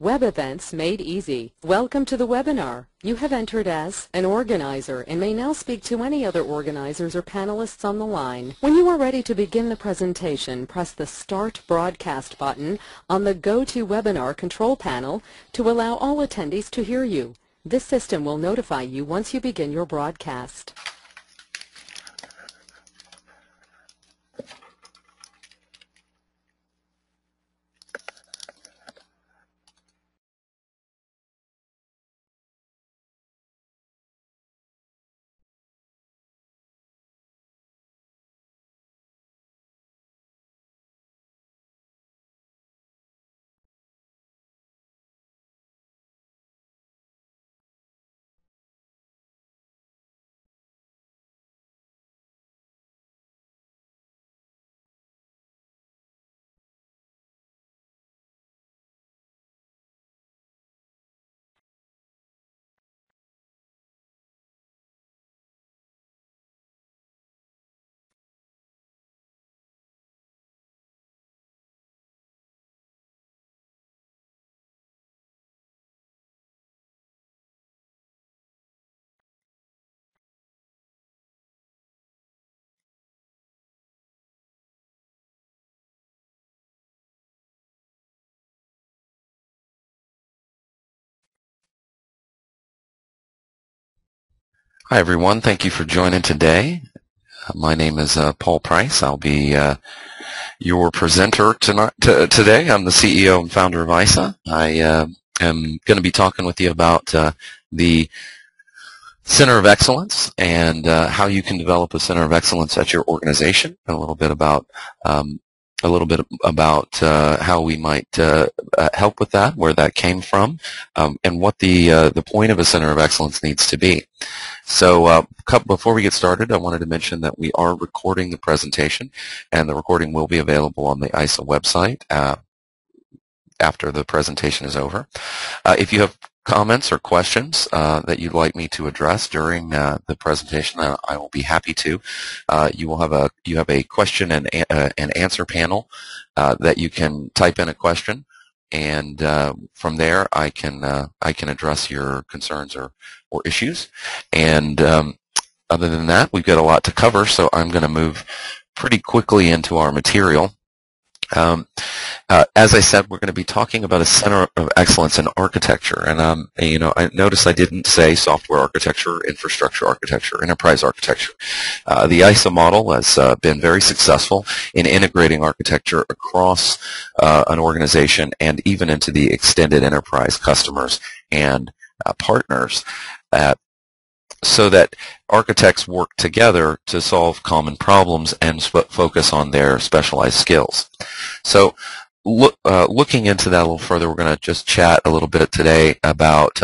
Web events made easy. Welcome to the webinar. You have entered as an organizer and may now speak to any other organizers or panelists on the line. When you are ready to begin the presentation, press the Start Broadcast button on the GoToWebinar control panel to allow all attendees to hear you. This system will notify you once you begin your broadcast. Hi everyone, thank you for joining today. My name is Paul Price. I'll be your presenter today. I'm the CEO and founder of Iasa. I am going to be talking with you about the Center of Excellence and how you can develop a Center of Excellence at your organization, and a little bit about how we might help with that, where that came from, and what the point of a Center of Excellence needs to be. So before we get started, I wanted to mention that we are recording the presentation, and the recording will be available on the Iasa website after the presentation is over. If you have comments or questions that you'd like me to address during the presentation, I will be happy to. You have a question and answer panel that you can type in a question, and from there I can address your concerns or issues. And other than that, we've got a lot to cover, so I'm going to move pretty quickly into our material. As I said, we're going to be talking about a Center of Excellence in architecture, and I noticed I didn't say software architecture, infrastructure architecture, enterprise architecture. The Iasa model has been very successful in integrating architecture across an organization and even into the extended enterprise customers and partners, so that architects work together to solve common problems and focus on their specialized skills. So looking into that a little further, we're going to just chat a little bit today about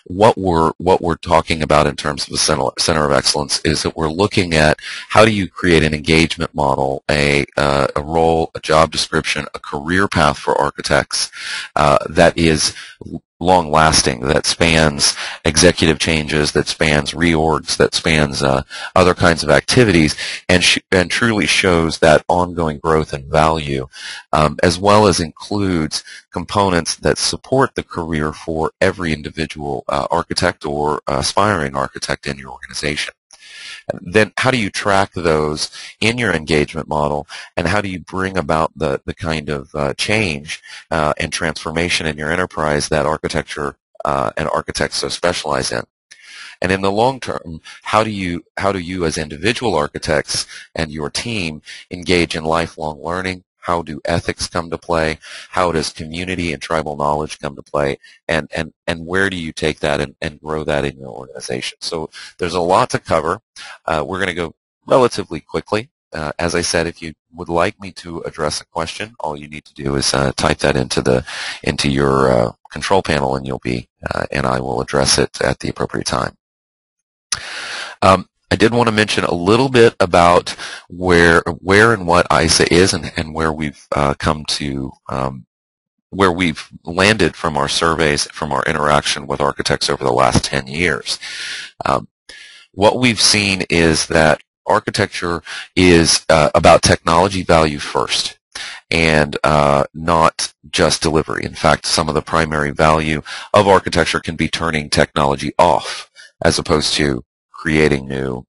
what we're talking about in terms of the Center of Excellence. Is that we're looking at how do you create an engagement model, a role, a job description, a career path for architects that is long-lasting, that spans executive changes, that spans reorgs, that spans other kinds of activities, and truly shows that ongoing growth and value, as well as includes components that support the career for every individual architect or aspiring architect in your organization. Then how do you track those in your engagement model, and how do you bring about the kind of change and transformation in your enterprise that architecture and architects so specialize in? And in the long term, how do you as individual architects and your team engage in lifelong learning? How do ethics come to play? How does community and tribal knowledge come to play? And where do you take that and grow that in your organization? So there's a lot to cover. We're going to go relatively quickly. As I said, if you would like me to address a question, all you need to do is type that into your control panel, and and I will address it at the appropriate time. I did want to mention a little bit about where and what Iasa is, and where we've come to, where we've landed from our surveys, from our interaction with architects over the last 10 years. What we've seen is that architecture is about technology value first. and not just delivery. In fact, some of the primary value of architecture can be turning technology off as opposed to creating new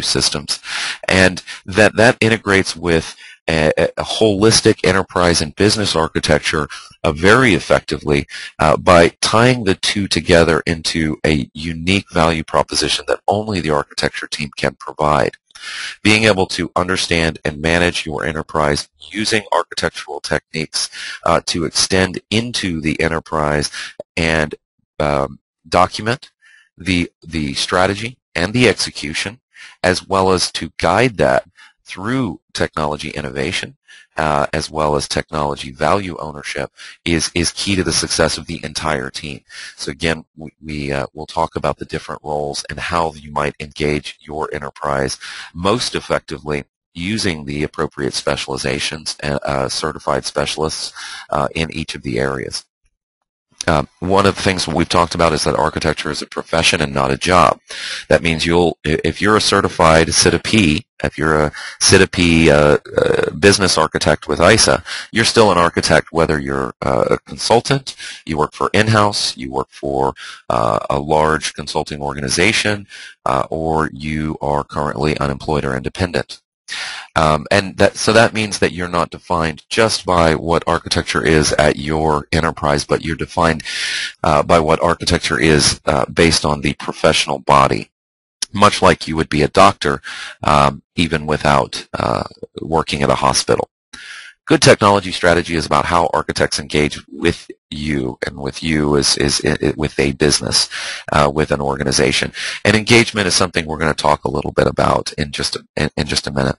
systems, and that integrates with a holistic enterprise and business architecture very effectively by tying the two together into a unique value proposition that only the architecture team can provide. Being able to understand and manage your enterprise using architectural techniques to extend into the enterprise and document the strategy and the execution, as well as to guide that through technology innovation, as well as technology value ownership, is key to the success of the entire team. So again, we'll talk about the different roles and how you might engage your enterprise most effectively using the appropriate specializations and certified specialists in each of the areas. One of the things we've talked about is that architecture is a profession and not a job. That means if you're a certified CITA-P, if you're a CITA-P business architect with Iasa, you're still an architect whether you're a consultant, you work for in-house, you work for a large consulting organization, or you are currently unemployed or independent. So that means that you're not defined just by what architecture is at your enterprise, but you're defined by what architecture is based on the professional body, much like you would be a doctor even without working at a hospital. Good technology strategy is about how architects engage with you, and with you is with a business, with an organization. And engagement is something we're going to talk a little bit about in just a minute.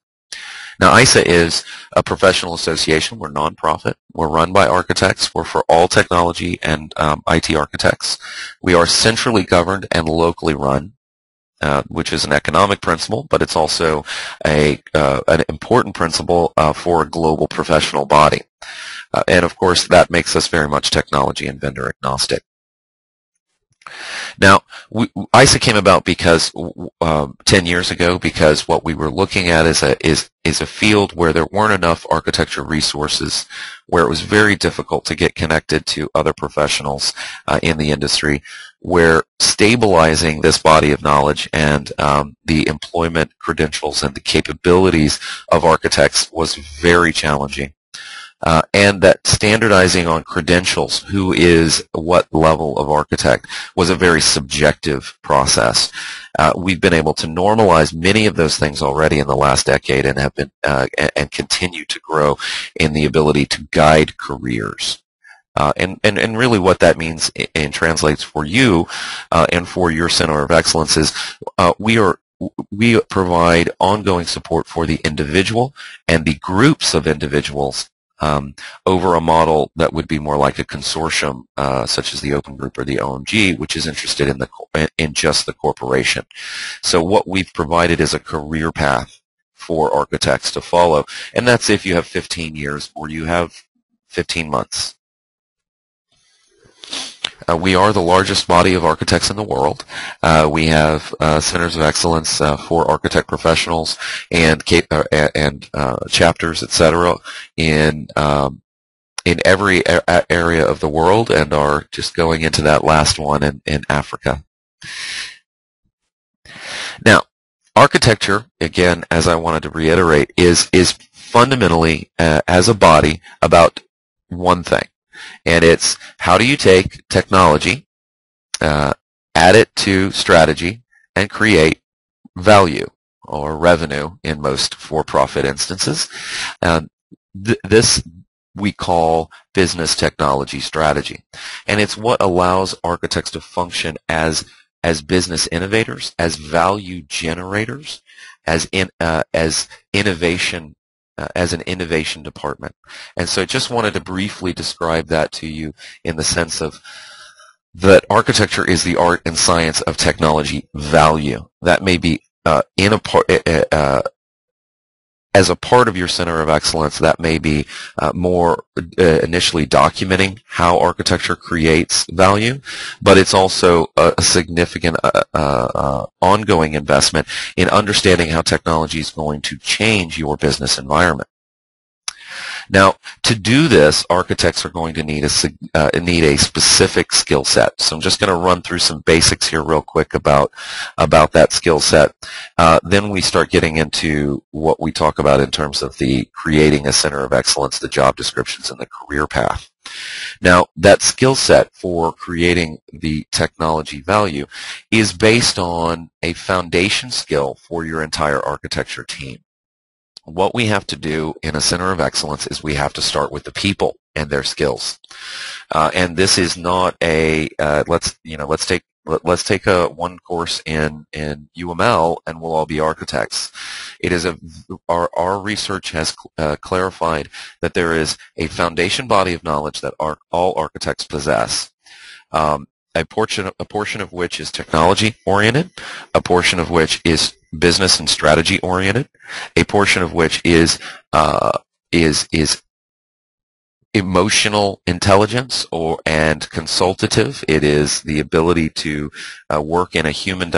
Now, Iasa is a professional association. We're nonprofit. We're run by architects. We're for all technology and IT architects. We are centrally governed and locally run, which is an economic principle, but it's also an important principle for a global professional body. And of course, that makes us very much technology and vendor agnostic. Now, Iasa came about because 10 years ago, because what we were looking at is a field where there weren't enough architecture resources, where it was very difficult to get connected to other professionals in the industry, where stabilizing this body of knowledge and the employment credentials and the capabilities of architects was very challenging. And that standardizing on credentials, who is what level of architect, was a very subjective process. We've been able to normalize many of those things already in the last decade, and have been and continue to grow in the ability to guide careers. And really what that means and translates for you and for your Center of Excellence is we provide ongoing support for the individual and the groups of individuals over a model that would be more like a consortium, such as the Open Group or the OMG, which is interested in just the corporation. So what we've provided is a career path for architects to follow, and that's if you have 15 years or you have 15 months. We are the largest body of architects in the world. We have centers of excellence for architect professionals and chapters, etc., in every area of the world, and are just going into that last one in Africa. Now, architecture, again, as I wanted to reiterate, is fundamentally, as a body, about one thing. And it's, how do you take technology, add it to strategy, and create value or revenue in most for-profit instances. This we call business technology strategy. And it's what allows architects to function as business innovators, as value generators, as innovation as an innovation department. And so I just wanted to briefly describe that to you in the sense of that architecture is the art and science of technology value. That may be as a part of your Center of Excellence, that may be more initially documenting how architecture creates value, but it's also a significant ongoing investment in understanding how technology is going to change your business environment. Now, to do this, architects are going to need a specific skill set. So I'm just going to run through some basics here real quick about that skill set. Then we start getting into what we talk about in terms of the creating a center of excellence, the job descriptions, and the career path. Now, that skill set for creating the technology value is based on a foundation skill for your entire architecture team. What we have to do in a center of excellence is we have to start with the people and their skills. And this is not a let's take one course in UML and we'll all be architects. It is our research has clarified that there is a foundation body of knowledge that all architects possess. A portion of which is technology oriented, a portion of which is business and strategy oriented, a portion of which is emotional intelligence and consultative. It is the ability to work in a human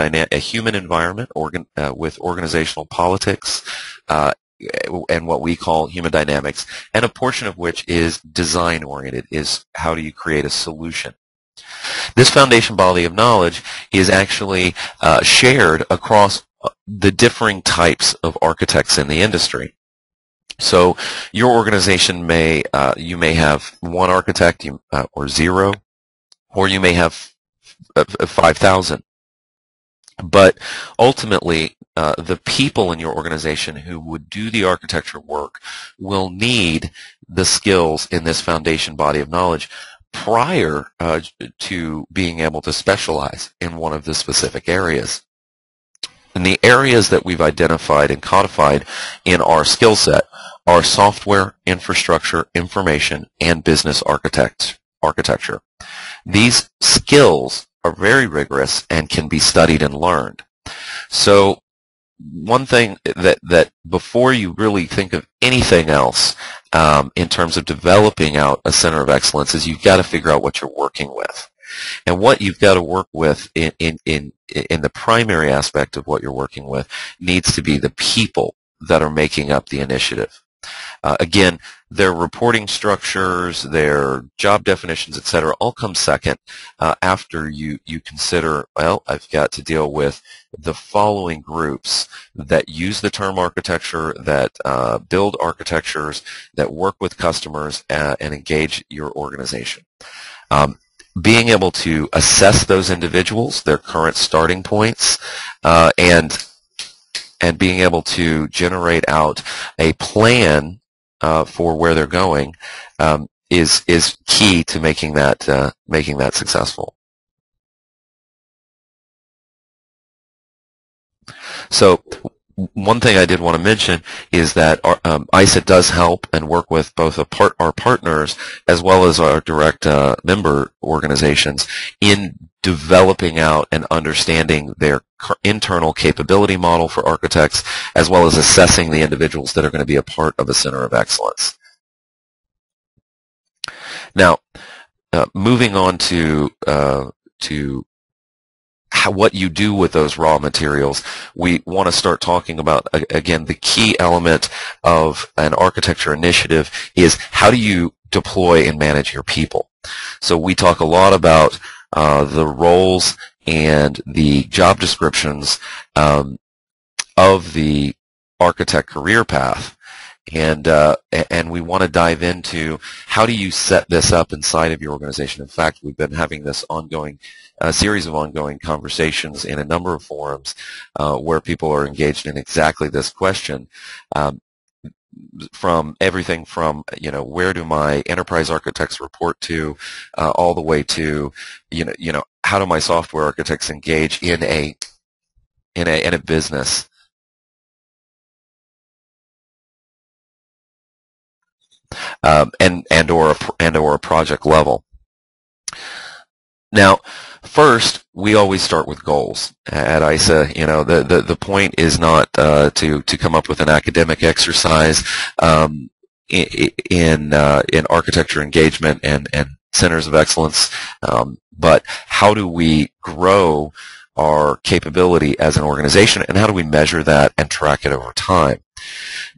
environment with organizational politics and what we call human dynamics, and a portion of which is design oriented, is how do you create a solution. This foundation body of knowledge is actually shared across the differing types of architects in the industry. So your organization you may have one architect or zero, or you may have 5,000. But ultimately, the people in your organization who would do the architecture work will need the skills in this foundation body of knowledge prior to being able to specialize in one of the specific areas. And the areas that we've identified and codified in our skill set are software, infrastructure, information, and business architecture. These skills are very rigorous and can be studied and learned. So one thing that before you really think of anything else in terms of developing out a center of excellence is you've got to figure out what you're working with. And what you've got to work with in the primary aspect of what you're working with needs to be the people that are making up the initiative. Again, their reporting structures, their job definitions, etc., all come second after you consider, well, I've got to deal with the following groups that use the term architecture, that build architectures, that work with customers, and engage your organization. Being able to assess those individuals, their current starting points, and being able to generate out a plan for where they're going is key to making that successful. So one thing I did want to mention is that Iasa does help and work with both our partners as well as our direct member organizations in developing out and understanding their internal capability model for architects, as well as assessing the individuals that are going to be a part of a center of excellence. Now, moving on to what you do with those raw materials, we want to start talking about, again, the key element of an architecture initiative is how do you deploy and manage your people. So we talk a lot about the roles and the job descriptions of the architect career path. And we want to dive into how do you set this up inside of your organization. In fact, we've been having this series of ongoing conversations in a number of forums where people are engaged in exactly this question. From everything from, where do my enterprise architects report to, all the way to, how do my software architects engage in a business. And or a project level. Now, first, we always start with goals. At Iasa, the point is not to come up with an academic exercise in architecture engagement and centers of excellence, but how do we grow our capability as an organization, and how do we measure that and track it over time?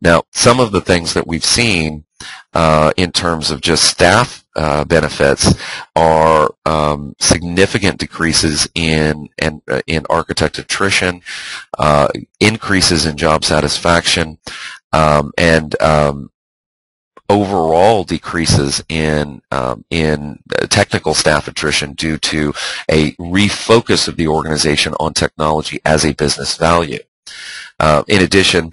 Now, some of the things that we've seen in terms of just staff benefits are significant decreases in architect attrition, increases in job satisfaction, and overall decreases in technical staff attrition due to a refocus of the organization on technology as a business value. In addition,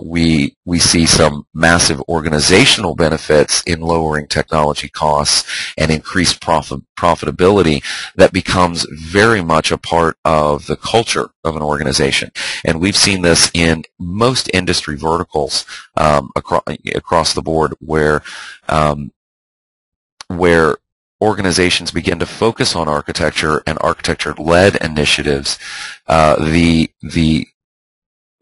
we see some massive organizational benefits in lowering technology costs and increased profitability that becomes very much a part of the culture of an organization. And we've seen this in most industry verticals across the board where organizations begin to focus on architecture and architecture-led initiatives. The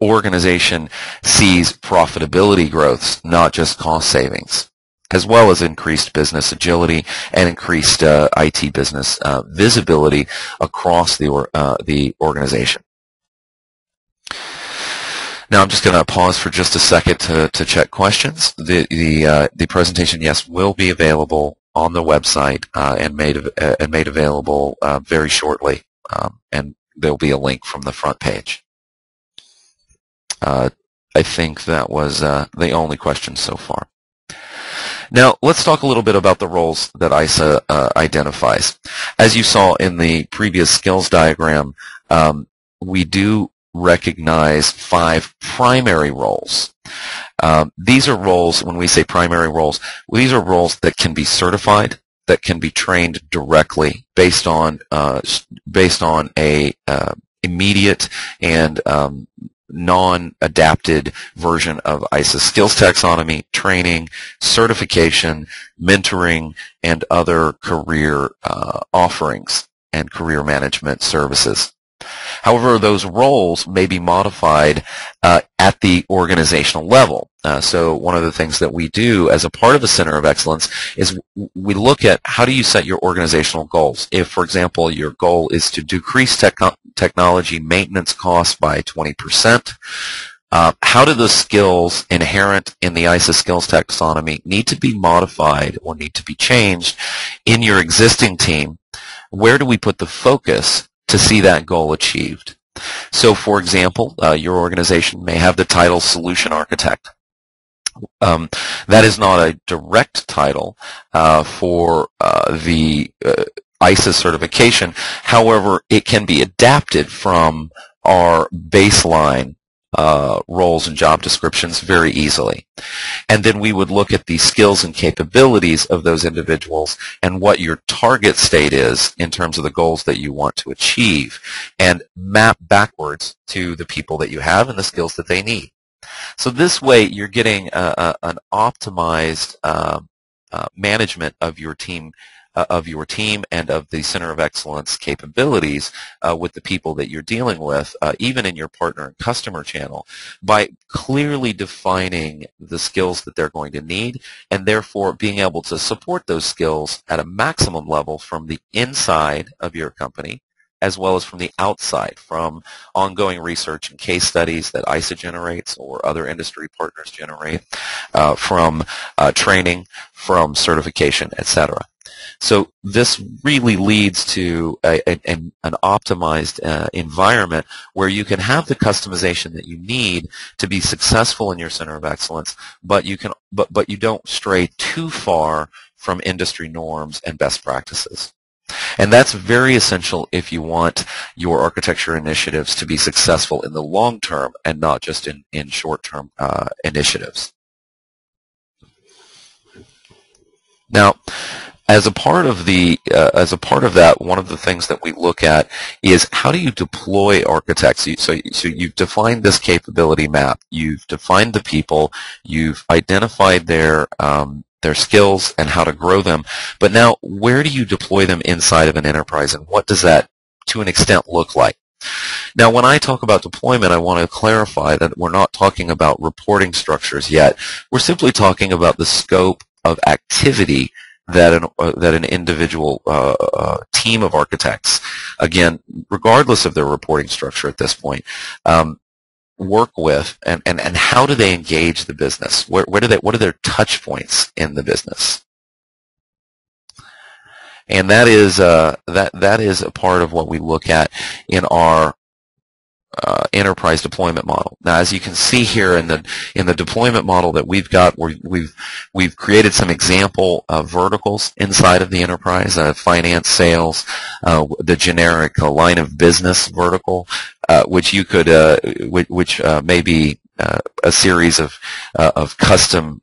organization sees profitability growths, not just cost savings, as well as increased business agility and increased IT business visibility across the organization. Now I'm just going to pause for just a second to check questions. The presentation, yes, will be available on the website and made available very shortly, and there'll be a link from the front page. I think that was the only question so far. Now, let's talk a little bit about the roles that Iasa identifies. As you saw in the previous skills diagram, we do recognize 5 primary roles. These are roles, when we say primary roles, these are roles that can be certified, that can be trained directly based on a immediate and non-adapted version of Iasa skills taxonomy, training, certification, mentoring, and other career offerings and career management services. However, those roles may be modified at the organizational level. So one of the things that we do as a part of a Center of Excellence is we look at how do you set your organizational goals. If, for example, your goal is to decrease technology maintenance costs by 20%, how do the skills inherent in the Iasa skills taxonomy need to be modified or need to be changed in your existing team? Where do we put the focus to see that goal achieved? So, for example, your organization may have the title Solution Architect. That is not a direct title for the Iasa certification. However, it can be adapted from our baseline roles and job descriptions very easily. And then we would look at the skills and capabilities of those individuals and what your target state is in terms of the goals that you want to achieve, and map backwards to the people that you have and the skills that they need. So this way you're getting an optimized management of your team and of the Center of Excellence capabilities with the people that you're dealing with, even in your partner and customer channel, by clearly defining the skills that they're going to need, and therefore being able to support those skills at a maximum level from the inside of your company, as well as from the outside, from ongoing research and case studies that Iasa generates or other industry partners generate, from training, from certification, etc. So this really leads to an optimized environment where you can have the customization that you need to be successful in your Center of Excellence, but you don't stray too far from industry norms and best practices. And that's very essential if you want your architecture initiatives to be successful in the long term and not just in short-term initiatives. Now, as a part of that, one of the things that we look at is how do you deploy architects? So you've defined this capability map, you've defined the people, you've identified their skills and how to grow them, but now where do you deploy them inside of an enterprise, and what does that to an extent look like? Now, when I talk about deployment, I want to clarify that we're not talking about reporting structures yet. We're simply talking about the scope of activity that an individual team of architects, again, regardless of their reporting structure at this point, work with, and how do they engage the business? What are their touch points in the business? And that is that is a part of what we look at in our enterprise deployment model. Now, as you can see here in the deployment model that we've got, we've created some example verticals inside of the enterprise: finance, sales, the generic line of business vertical, which you could which may be a series of custom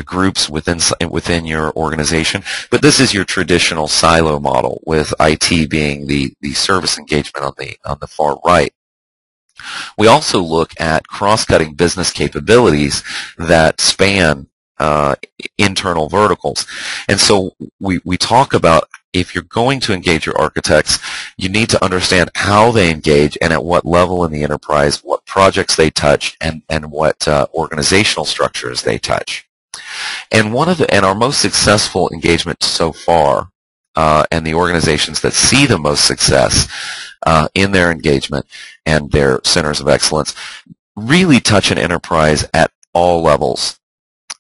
groups within your organization. But this is your traditional silo model, with IT being the service engagement on the far right. We also look at cross-cutting business capabilities that span internal verticals. And so we talk about, if you're going to engage your architects, you need to understand how they engage and at what level in the enterprise, what projects they touch, and what organizational structures they touch. And our most successful engagement so far, and the organizations that see the most success in their engagement and their centers of excellence, really touch an enterprise at all levels.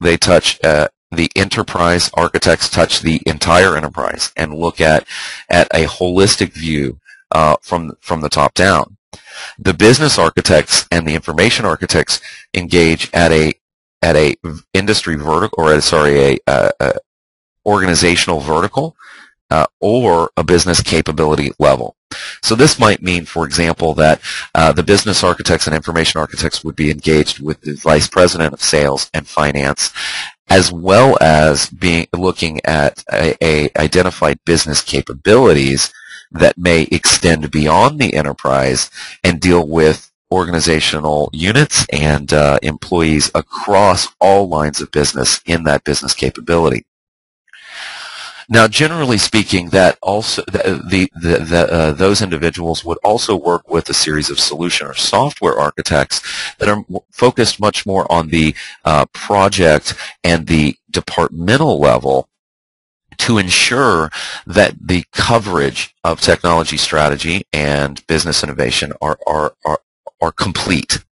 They touch the enterprise architects touch the entire enterprise and look at a holistic view from the top down. The business architects and the information architects engage at a industry vertical, or a organizational vertical, or a business capability level. So this might mean, for example, that the business architects and information architects would be engaged with the vice president of sales and finance, as well as looking at identified business capabilities that may extend beyond the enterprise and deal with organizational units and employees across all lines of business in that business capability. Now, generally speaking, that also those individuals would also work with a series of solution or software architects that are focused much more on the project and the departmental level, to ensure that the coverage of technology strategy and business innovation are complete.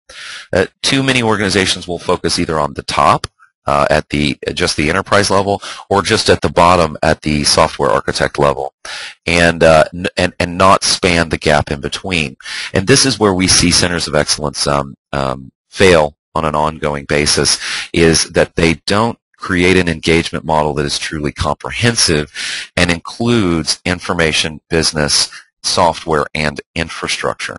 Too many organizations will focus either on the top at just the enterprise level, or just at the bottom at the software architect level, and not span the gap in between. And this is where we see centers of excellence fail on an ongoing basis, is that they don't create an engagement model that is truly comprehensive and includes information, business, software, and infrastructure.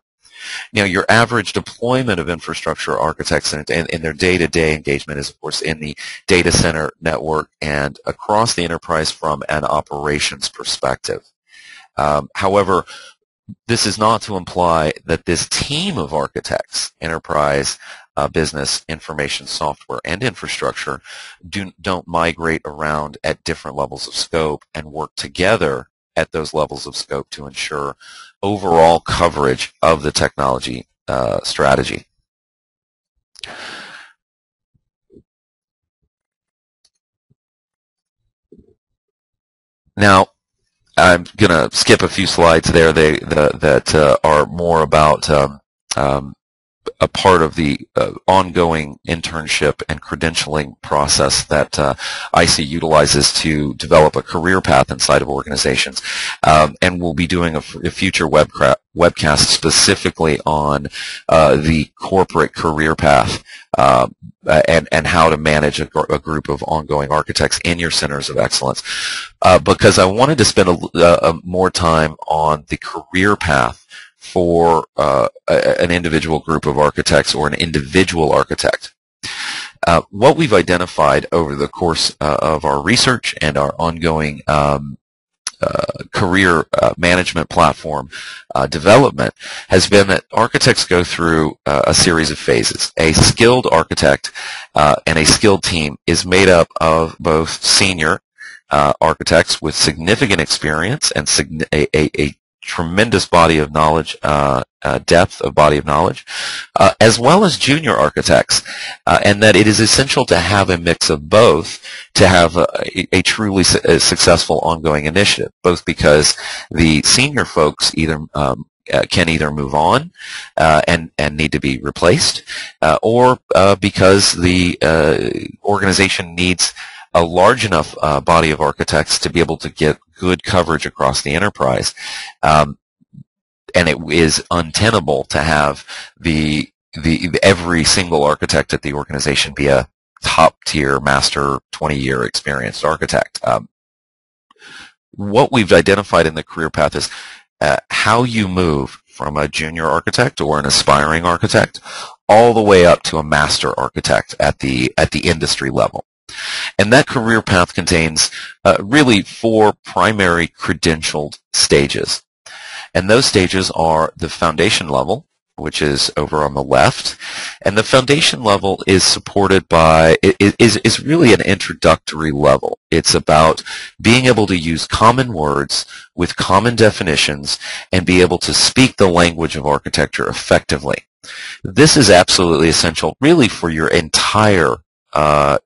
Now, your average deployment of infrastructure architects in their day-to-day engagement is, of course, in the data center network and across the enterprise from an operations perspective. However, this is not to imply that this team of architects, enterprise, business, information, software, and infrastructure, don't migrate around at different levels of scope and work together at those levels of scope to ensure overall coverage of the technology strategy. Now, I'm going to skip a few slides there that are more about a part of the ongoing internship and credentialing process that Iasa utilizes to develop a career path inside of organizations. And we'll be doing a future webcast specifically on the corporate career path and how to manage a group of ongoing architects in your centers of excellence. Because I wanted to spend more time on the career path for an individual group of architects or an individual architect. What we've identified over the course of our research and our ongoing career management platform development has been that architects go through a series of phases. A skilled architect and a skilled team is made up of both senior architects with significant experience and a tremendous body of knowledge, depth of body of knowledge, as well as junior architects, and that it is essential to have a mix of both to have a truly successful ongoing initiative, both because the senior folks either can either move on and need to be replaced, or because the organization needs a large enough body of architects to be able to get good coverage across the enterprise. And it is untenable to have every single architect at the organization be a top-tier master 20-year experienced architect. What we've identified in the career path is how you move from a junior architect or an aspiring architect all the way up to a master architect at the industry level. And that career path contains really 4 primary credentialed stages. And those stages are the foundation level, which is over on the left. And the foundation level is supported by, is really an introductory level. It's about being able to use common words with common definitions and be able to speak the language of architecture effectively. This is absolutely essential really for your entire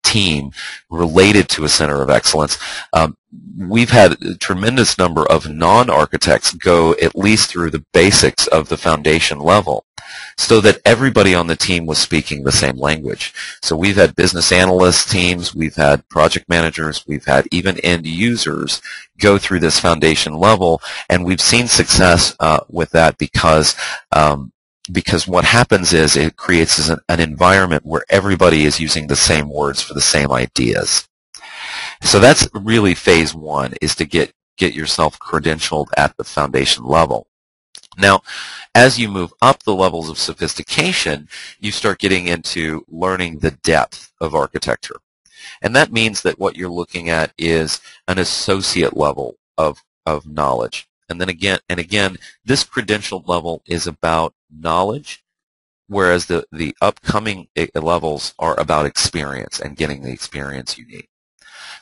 team related to a center of excellence. We've had a tremendous number of non-architects go at least through the basics of the foundation level so that everybody on the team was speaking the same language. So we've had business analyst teams, we've had project managers, we've had even end users go through this foundation level, and we've seen success with that because what happens is it creates an environment where everybody is using the same words for the same ideas. So that's really phase 1, is to get yourself credentialed at the foundation level. Now, as you move up the levels of sophistication, you start getting into learning the depth of architecture. And that means that what you're looking at is an associate level of knowledge. And then again, this credentialed level is about knowledge, whereas the upcoming levels are about experience and getting the experience you need.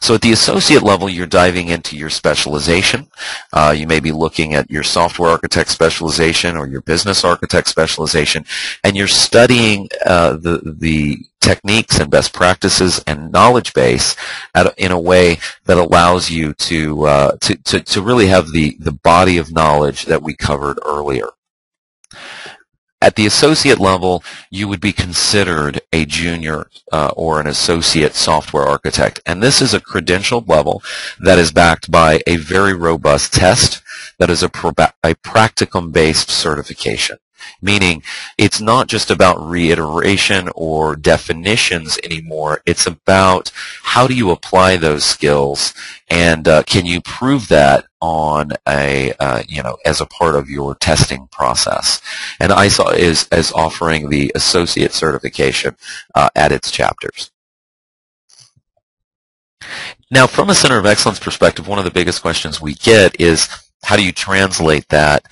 So at the associate level, you're diving into your specialization. You may be looking at your software architect specialization or your business architect specialization, and you're studying the techniques and best practices and knowledge base in a way that allows you to really have the body of knowledge that we covered earlier. At the associate level, you would be considered a junior or an associate software architect. And this is a credentialed level that is backed by a very robust test that is a practicum-based certification. Meaning it's not just about reiteration or definitions anymore. It's about how do you apply those skills, and can you prove that on as a part of your testing process. And Iasa is offering the associate certification at its chapters. Now, from a Center of Excellence perspective, one of the biggest questions we get is, how do you translate that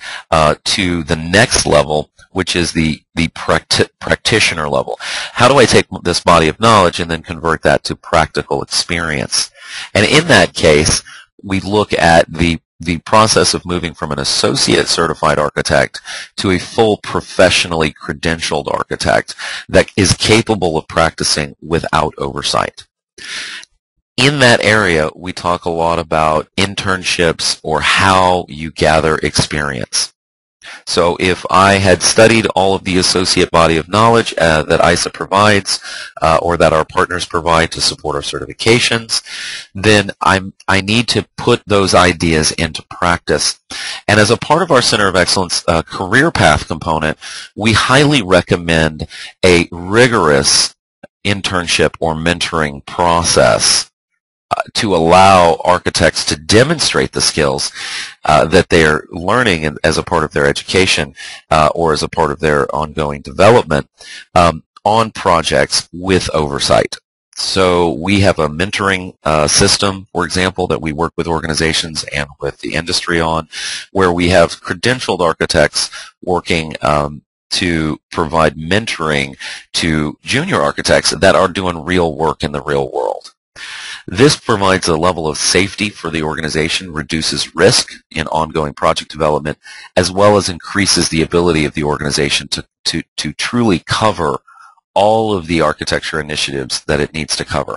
to the next level, which is the practitioner level? How do I take this body of knowledge and then convert that to practical experience? And in that case, we look at the process of moving from an associate certified architect to a full professionally credentialed architect that is capable of practicing without oversight. In that area, we talk a lot about internships or how you gather experience. So if I had studied all of the associate body of knowledge that Iasa provides or that our partners provide to support our certifications, then I need to put those ideas into practice. And as a part of our Center of Excellence career path component, we highly recommend a rigorous internship or mentoring process to allow architects to demonstrate the skills that they're learning as a part of their education or as a part of their ongoing development on projects with oversight. So we have a mentoring system, for example, that we work with organizations and with the industry on, where we have credentialed architects working to provide mentoring to junior architects that are doing real work in the real world. This provides a level of safety for the organization, reduces risk in ongoing project development, as well as increases the ability of the organization to truly cover all of the architecture initiatives that it needs to cover.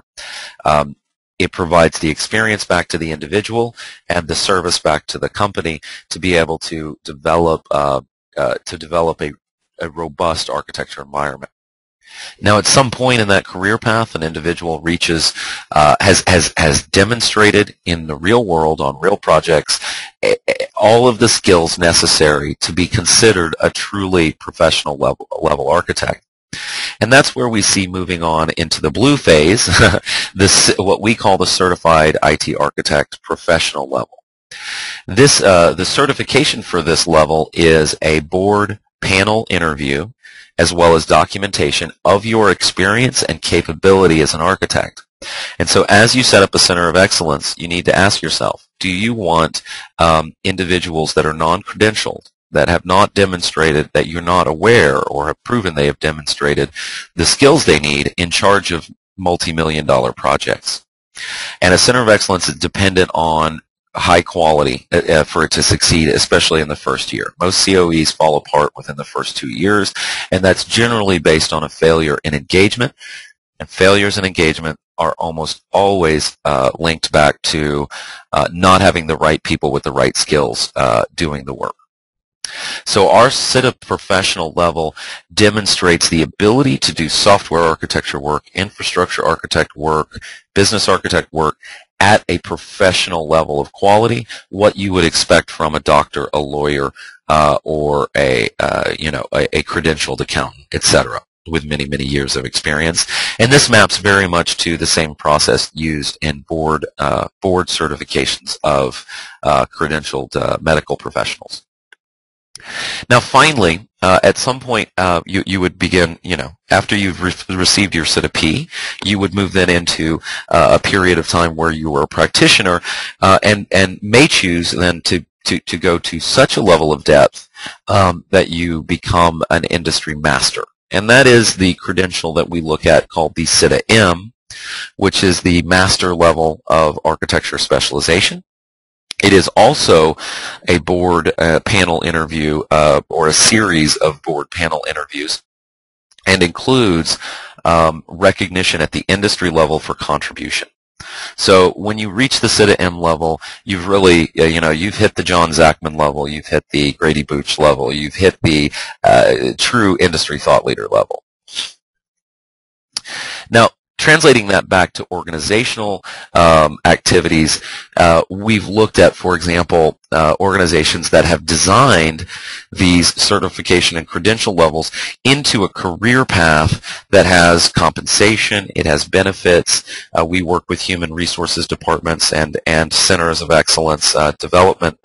It provides the experience back to the individual and the service back to the company to be able to develop to develop a robust architecture environment. Now, at some point in that career path, an individual reaches, has demonstrated in the real world on real projects all of the skills necessary to be considered a truly professional level architect. And that's where we see moving on into the blue phase, what we call the certified IT architect professional level. This, the certification for this level is a board panel interview as well as documentation of your experience and capability as an architect. And so as you set up a center of excellence, you need to ask yourself, do you want individuals that are non-credentialed, that have not demonstrated, that you're not aware or have proven they have demonstrated the skills they need in charge of multi-million-dollar projects? And a center of excellence is dependent on high quality for it to succeed, especially in the first year. Most COEs fall apart within the first 2 years, and that's generally based on a failure in engagement. And failures in engagement are almost always linked back to not having the right people with the right skills doing the work. So our CITA professional level demonstrates the ability to do software architecture work, infrastructure architect work, business architect work at a professional level of quality, what you would expect from a doctor, a lawyer, or a credentialed accountant, etc., with many, many years of experience. And this maps very much to the same process used in board certifications of credentialed medical professionals. Now, finally, at some point, you would begin, after you've received your CITA P, you would move then into a period of time where you were a practitioner and may choose then to go to such a level of depth that you become an industry master. And that is the credential that we look at called the CITA M, which is the master level of architecture specialization. It is also a board panel interview or a series of board panel interviews and includes recognition at the industry level for contribution. So when you reach the CITA M level, you've really, you've hit the John Zachman level, you've hit the Grady Booch level, you've hit the true industry thought leader level. Now, translating that back to organizational activities, we've looked at, for example, organizations that have designed these certification and credential levels into a career path that has compensation, it has benefits. We work with human resources departments and centers of excellence development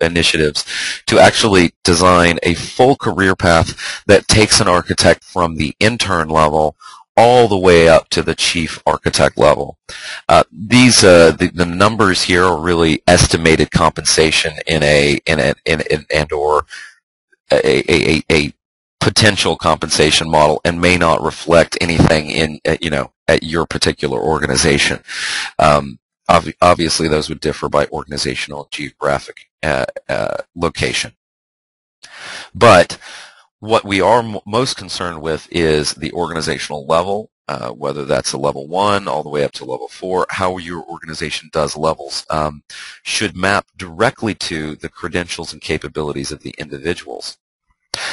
initiatives to actually design a full career path that takes an architect from the intern level all the way up to the chief architect level. The numbers here are really estimated compensation in a potential compensation model, and may not reflect anything in at your particular organization. Obviously, those would differ by organizational and geographic location, but what we are most concerned with is the organizational level, whether that's a level 1 all the way up to level 4. How your organization does levels should map directly to the credentials and capabilities of the individuals.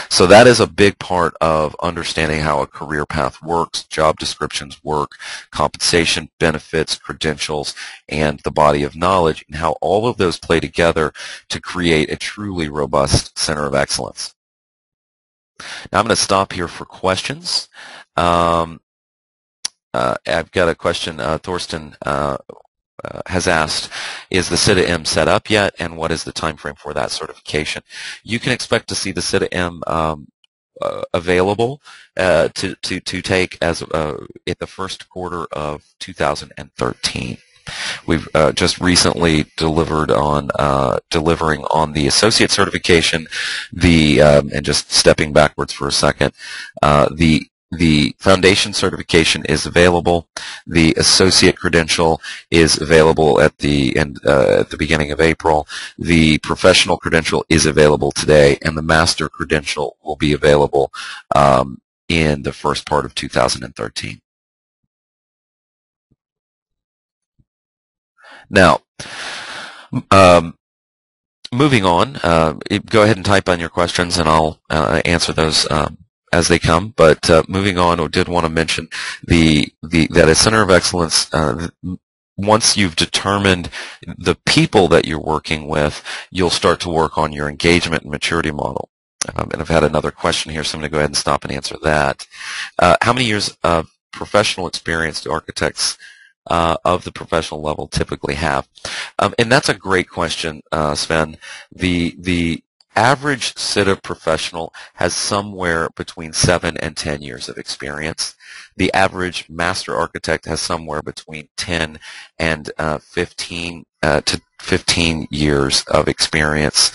So that is a big part of understanding how a career path works, job descriptions work, compensation, benefits, credentials, and the body of knowledge, and how all of those play together to create a truly robust center of excellence. Now I'm going to stop here for questions. I've got a question. Thorsten has asked, is the CITA M set up yet, and what is the time frame for that certification? You can expect to see the CITA M available to take as in the first quarter of 2013. We've just recently delivered on delivering on the associate certification. And just stepping backwards for a second, the foundation certification is available. The associate credential is available at the beginning of April. The professional credential is available today, and the master credential will be available in the first part of 2013. Now, moving on, go ahead and type on your questions and I'll answer those as they come. But moving on, I did want to mention that a center of excellence, once you've determined the people that you're working with, you'll start to work on your engagement and maturity model. And I've had another question here, so I'm going to go ahead and stop and answer that. How many years of professional experience do architects of the professional level typically have? And that's a great question, Sven. The average CITA professional has somewhere between 7 and 10 years of experience. The average master architect has somewhere between 10 and 15 to 15 years of experience.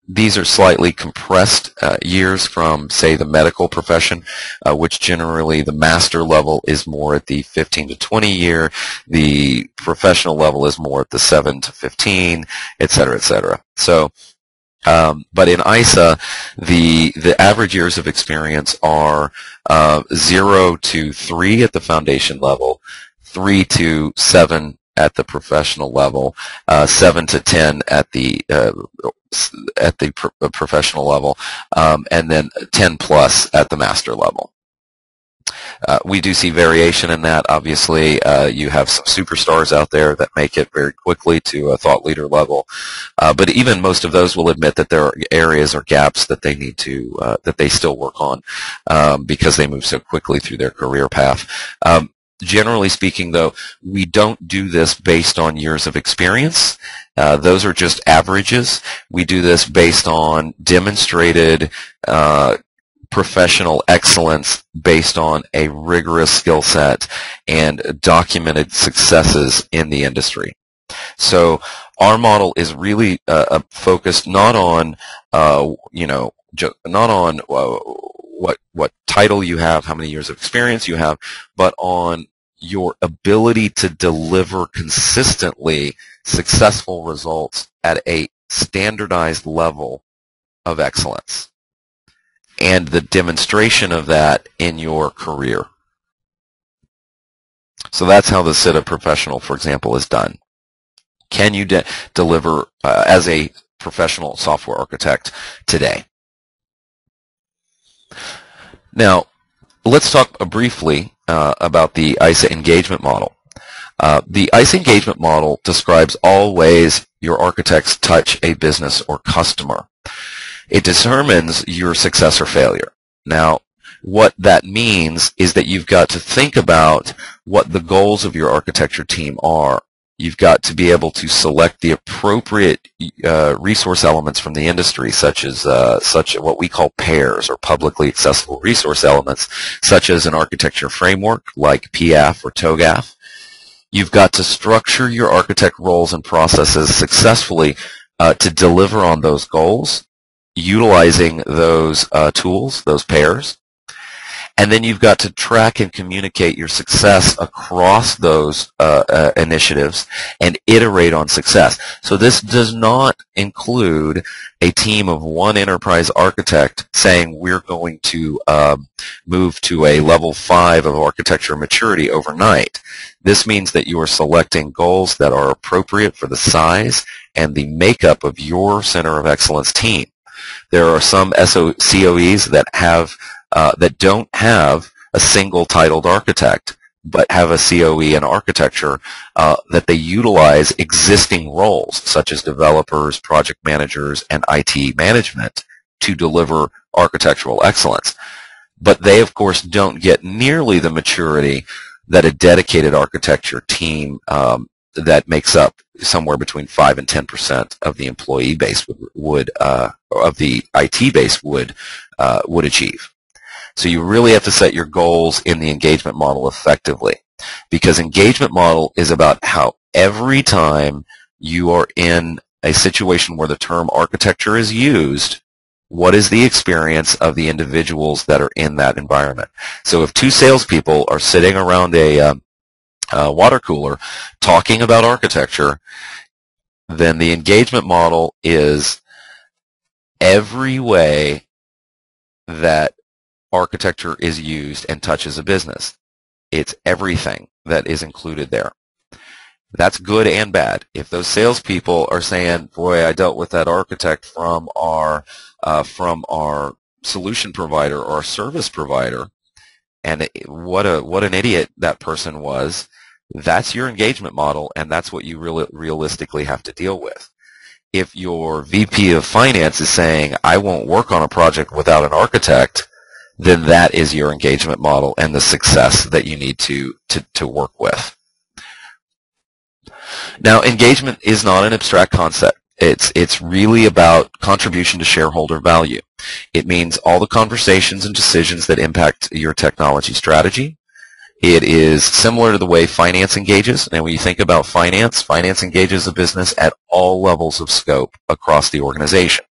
These are slightly compressed years from, say, the medical profession, which generally the master level is more at the 15 to 20 year, the professional level is more at the 7 to 15, et cetera, et cetera. So, but in Iasa, the average years of experience are 0 to 3 at the foundation level, 3 to 7 at the professional level, 7 to 10 at the professional level, and then 10 plus at the master level. We do see variation in that. Obviously, you have some superstars out there that make it very quickly to a thought leader level, but even most of those will admit that there are areas or gaps that they need to that they still work on because they move so quickly through their career path. Generally speaking, though, we don't do this based on years of experience. Those are just averages. We do this based on demonstrated professional excellence based on a rigorous skill set and documented successes in the industry. So our model is really focused not on, not on what title you have, how many years of experience you have, but on your ability to deliver consistently successful results at a standardized level of excellence and the demonstration of that in your career. So that's how the CITA professional, for example, is done. Can you deliver as a professional software architect today? Now, let's talk briefly about the Iasa engagement model. The Iasa engagement model describes all ways your architects touch a business or customer. It determines your success or failure. Now, what that means is that you've got to think about what the goals of your architecture team are. You've got to be able to select the appropriate resource elements from the industry, such as what we call pairs or publicly accessible resource elements, such as an architecture framework like PAF or TOGAF. You've got to structure your architect roles and processes successfully to deliver on those goals, utilizing those tools, those pairs. And then you've got to track and communicate your success across those initiatives and iterate on success. So this does not include a team of one enterprise architect saying we're going to move to a level 5 of architecture maturity overnight. This means that you are selecting goals that are appropriate for the size and the makeup of your Center of Excellence team. There are some COEs that have that don't have a single titled architect, but have a COE in architecture that they utilize existing roles, such as developers, project managers, and IT management to deliver architectural excellence. But they, of course, don't get nearly the maturity that a dedicated architecture team that makes up somewhere between 5 and 10% of the employee base of the IT base would achieve. So you really have to set your goals in the engagement model effectively, because engagement model is about how every time you are in a situation where the term architecture is used, what is the experience of the individuals that are in that environment? So if two salespeople are sitting around a water cooler talking about architecture, then the engagement model is every way that architecture is used and touches a business. It's everything that is included there. That's good and bad. If those salespeople are saying, boy, I dealt with that architect from our solution provider or our service provider, and what an idiot that person was, that's your engagement model, and that's what you realistically have to deal with. If your VP of Finance is saying, I won't work on a project without an architect, then that is your engagement model and the success that you need to work with. Now, engagement is not an abstract concept. It's really about contribution to shareholder value. It means all the conversations and decisions that impact your technology strategy. It is similar to the way finance engages. And when you think about finance, finance engages a business at all levels of scope across the organization.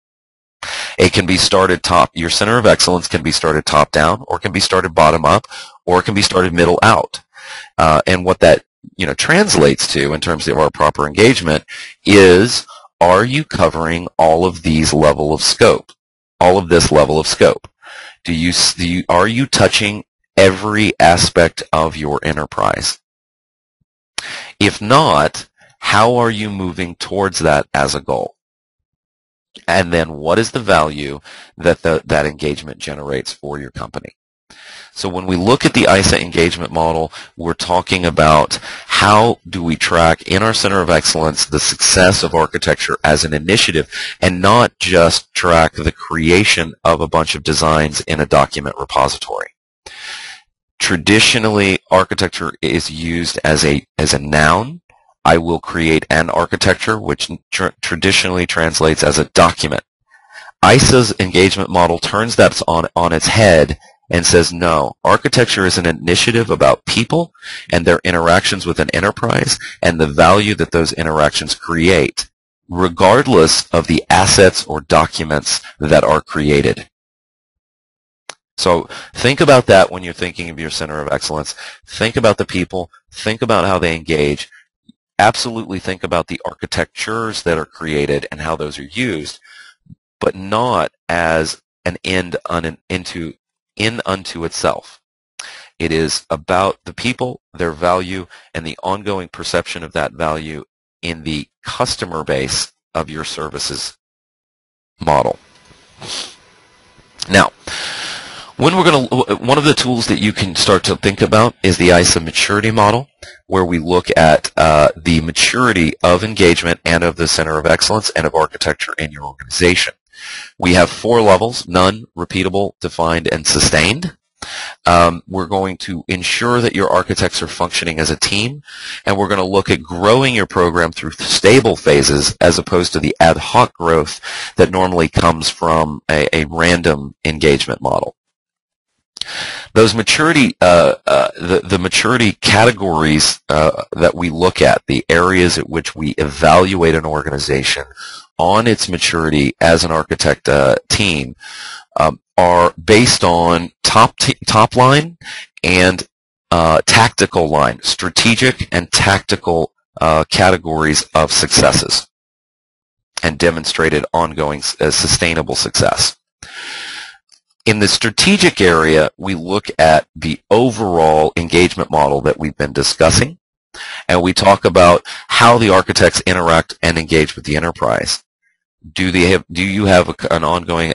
It can be started top, your center of excellence can be started top down, or can be started bottom up, or it can be started middle out. And what that translates to in terms of our proper engagement is, are you covering all of these level of scope, all of this level of scope? Are you touching every aspect of your enterprise? If not, how are you moving towards that as a goal? And then what is the value that that engagement generates for your company? So when we look at the Iasa engagement model, we're talking about how do we track in our Center of Excellence the success of architecture as an initiative, and not just track the creation of a bunch of designs in a document repository. Traditionally, architecture is used as a noun. I will create an architecture, which traditionally translates as a document. Isa's engagement model turns that on its head and says, no, architecture is an initiative about people and their interactions with an enterprise and the value that those interactions create, regardless of the assets or documents that are created. So think about that when you're thinking of your Center of Excellence. Think about the people. Think about how they engage. Absolutely think about the architectures that are created and how those are used, but not as an end unto itself. It is about the people, their value, and the ongoing perception of that value in the customer base of your services model. Now, one of the tools that you can start to think about is the Iasa maturity model, where we look at the maturity of engagement and of the Center of Excellence and of architecture in your organization. We have 4 levels: none, repeatable, defined, and sustained. We're going to ensure that your architects are functioning as a team, and we're going to look at growing your program through stable phases as opposed to the ad hoc growth that normally comes from a random engagement model. Those maturity, the maturity categories that we look at, the areas at which we evaluate an organization on its maturity as an architect team, are based on top line and tactical line, strategic and tactical categories of successes, and demonstrated ongoing sustainable success. In the strategic area, we look at the overall engagement model that we've been discussing, and we talk about how the architects interact and engage with the enterprise. Do you have an ongoing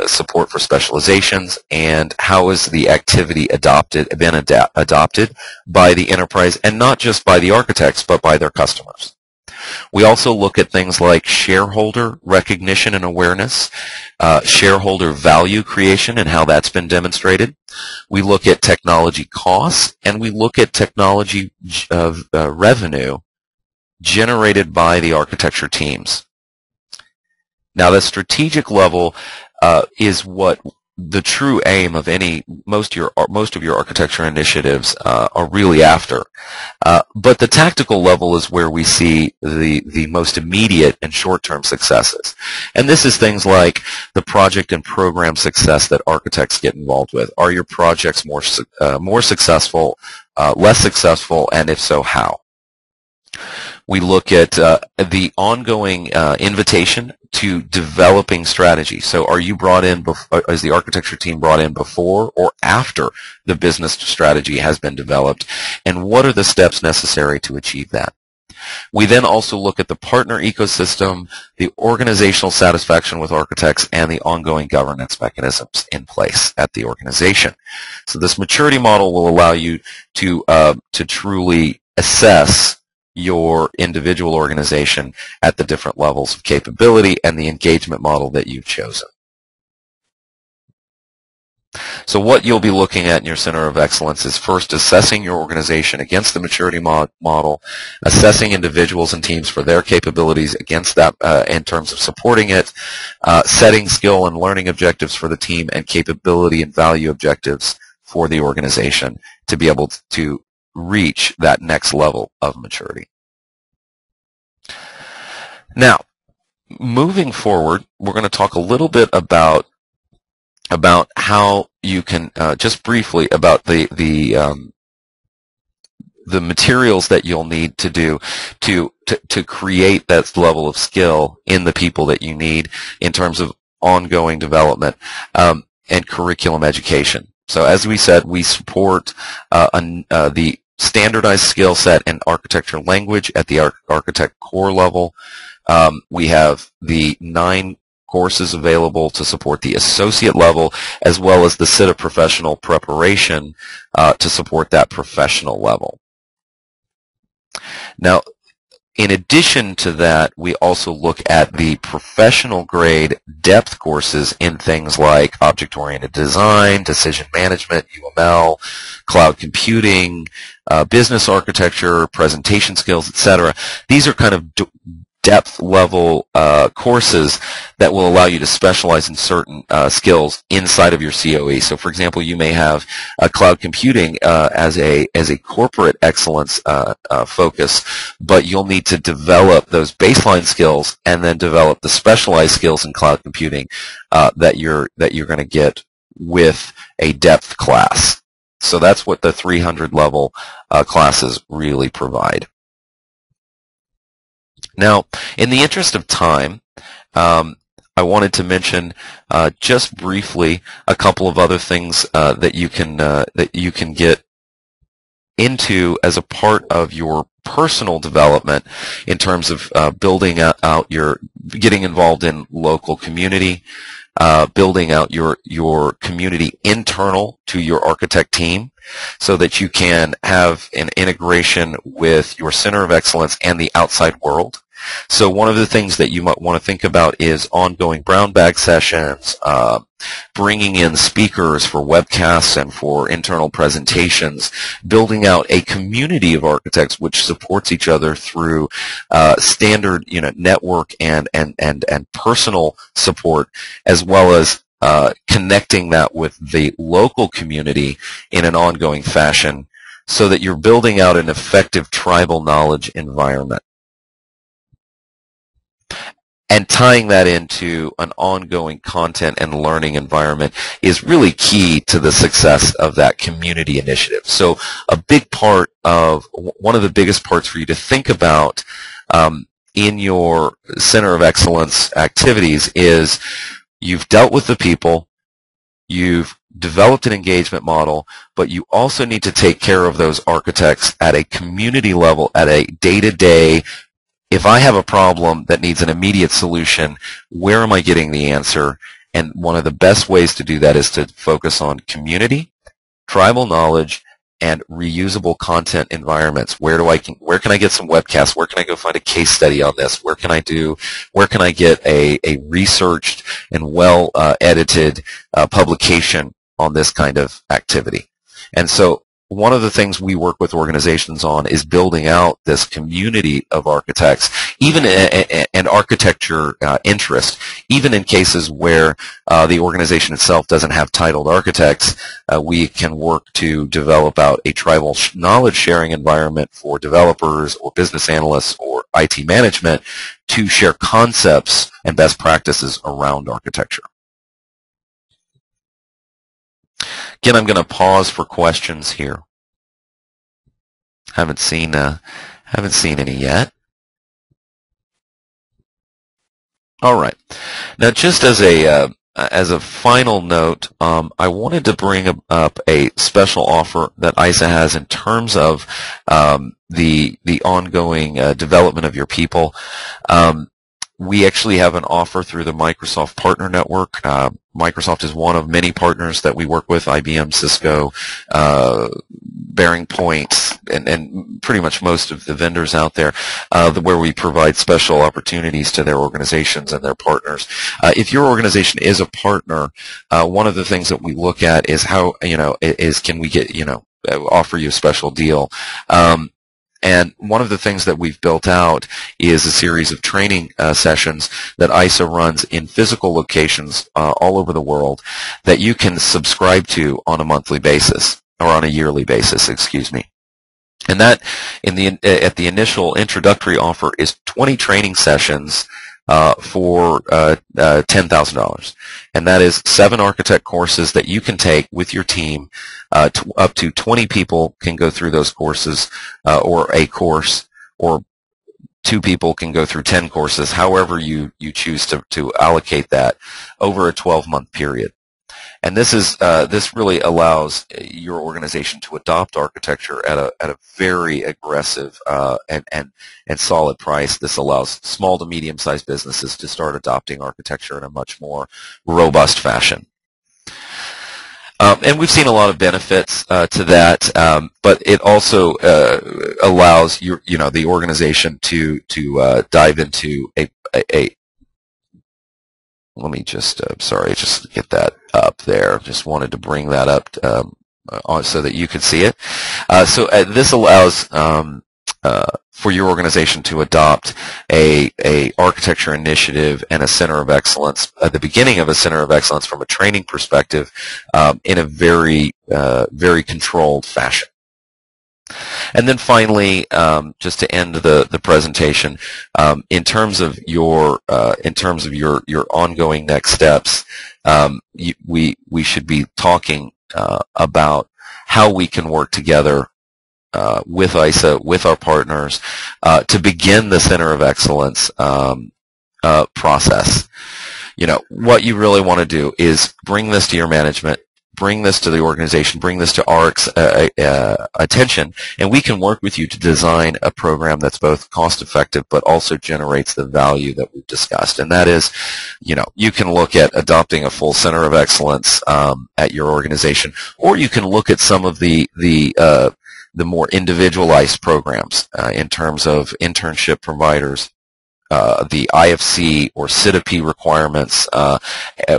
support for specializations, and how is the activity been adopted by the enterprise, and not just by the architects, but by their customers? We also look at things like shareholder recognition and awareness, shareholder value creation and how that's been demonstrated. We look at technology costs, and we look at technology revenue generated by the architecture teams. Now, the strategic level is what the true aim of most of your architecture initiatives are really after. But the tactical level is where we see the most immediate and short-term successes. And this is things like the project and program success that architects get involved with. Are your projects more successful, less successful, and if so, how? We look at the ongoing invitation to developing strategy. So are you brought in, is the architecture team brought in before or after the business strategy has been developed? And what are the steps necessary to achieve that? We then also look at the partner ecosystem, the organizational satisfaction with architects, and the ongoing governance mechanisms in place at the organization. So this maturity model will allow you to truly assess your individual organization at the different levels of capability and the engagement model that you've chosen. So what you'll be looking at in your Center of Excellence is first assessing your organization against the maturity model, assessing individuals and teams for their capabilities against that in terms of supporting it, setting skill and learning objectives for the team, and capability and value objectives for the organization to be able to reach that next level of maturity. Now, moving forward, we're going to talk a little bit about how you can, just briefly, about the materials that you'll need to do to create that level of skill in the people that you need in terms of ongoing development and curriculum education. So as we said, we support the standardized skill set in architecture language at the architect core level. We have the 9 courses available to support the associate level, as well as the CITA professional preparation to support that professional level. Now, in addition to that, we also look at the professional grade depth courses in things like object-oriented design, decision management, UML, cloud computing, business architecture, presentation skills, etc. These are kind of depth level courses that will allow you to specialize in certain skills inside of your COE. So for example, you may have cloud computing as a corporate excellence focus, but you'll need to develop those baseline skills and then develop the specialized skills in cloud computing that you're going to get with a depth class. So that's what the 300 level classes really provide. Now, in the interest of time, I wanted to mention just briefly a couple of other things that you can get into as a part of your personal development in terms of building out getting involved in local community, building out your community internal to your architect team, so that you can have an integration with your Center of Excellence and the outside world. So one of the things that you might want to think about is ongoing brown bag sessions, bringing in speakers for webcasts and for internal presentations, building out a community of architects which supports each other through standard network and personal support, as well as connecting that with the local community in an ongoing fashion, so that you're building out an effective tribal knowledge environment. And tying that into an ongoing content and learning environment is really key to the success of that community initiative. So a big part of, one of the biggest parts for you to think about in your Center of Excellence activities is you've dealt with the people, you've developed an engagement model, but you also need to take care of those architects at a community level, at a day-to-day. If I have a problem that needs an immediate solution, where am I getting the answer? And one of the best ways to do that is to focus on community, tribal knowledge, and reusable content environments. Where can I get some webcasts? Where can I go find a case study on this? Where can I get a researched and well edited publication on this kind of activity? And so one of the things we work with organizations on is building out this community of architects, even an architecture interest, even in cases where the organization itself doesn't have titled architects. We can work to develop out a tribal knowledge sharing environment for developers or business analysts or IT management to share concepts and best practices around architecture. Again, I'm going to pause for questions here. Haven't seen any yet. All right. Now, just as a as a final note, I wanted to bring up a special offer that Iasa has in terms of the ongoing development of your people. We actually have an offer through the Microsoft Partner Network. Microsoft is one of many partners that we work with, IBM, Cisco, Bearing Point, and pretty much most of the vendors out there, where we provide special opportunities to their organizations and their partners. If your organization is a partner, one of the things that we look at is how, can we get, offer you a special deal. And one of the things that we've built out is a series of training sessions that Iasa runs in physical locations all over the world that you can subscribe to on a monthly basis, or on a yearly basis, excuse me. And that, at the initial introductory offer, is 20 training sessions for $10,000. And that is 7 architect courses that you can take with your team. Up to 20 people can go through those courses, or a course, or 2 people can go through 10 courses, however you choose to allocate that over a 12-month period. And this really allows your organization to adopt architecture at a very aggressive and solid price. This allows small to medium-sized businesses to start adopting architecture in a much more robust fashion. And we've seen a lot of benefits to that, but it also allows the organization to dive into a let me just, sorry, just get that up there. Just wanted to bring that up so that you could see it. So this allows for your organization to adopt a architecture initiative and a center of excellence at the beginning of a center of excellence from a training perspective in a very controlled fashion. And then finally, just to end the presentation, in terms of your ongoing next steps, we should be talking about how we can work together with Iasa, with our partners, to begin the Center of Excellence process. What you really want to do is bring this to your management, bring this to the organization, bring this to our attention, and we can work with you to design a program that's both cost-effective but also generates the value that we've discussed. And that is, you can look at adopting a full Center of Excellence at your organization, or you can look at some of the more individualized programs in terms of internship providers, the IFC or CITP requirements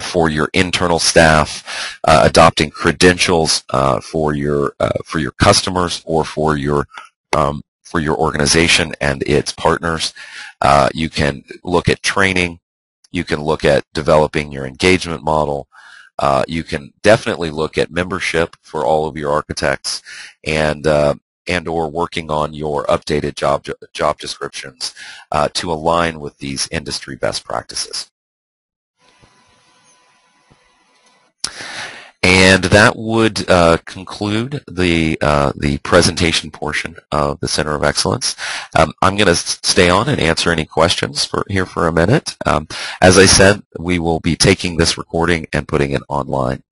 for your internal staff, adopting credentials for your customers or for your organization and its partners. You can look at training. You can look at developing your engagement model. You can definitely look at membership for all of your architects, and or working on your updated job descriptions to align with these industry best practices. And that would conclude the presentation portion of the Center of Excellence. I'm going to stay on and answer any questions here for a minute. As I said, we will be taking this recording and putting it online.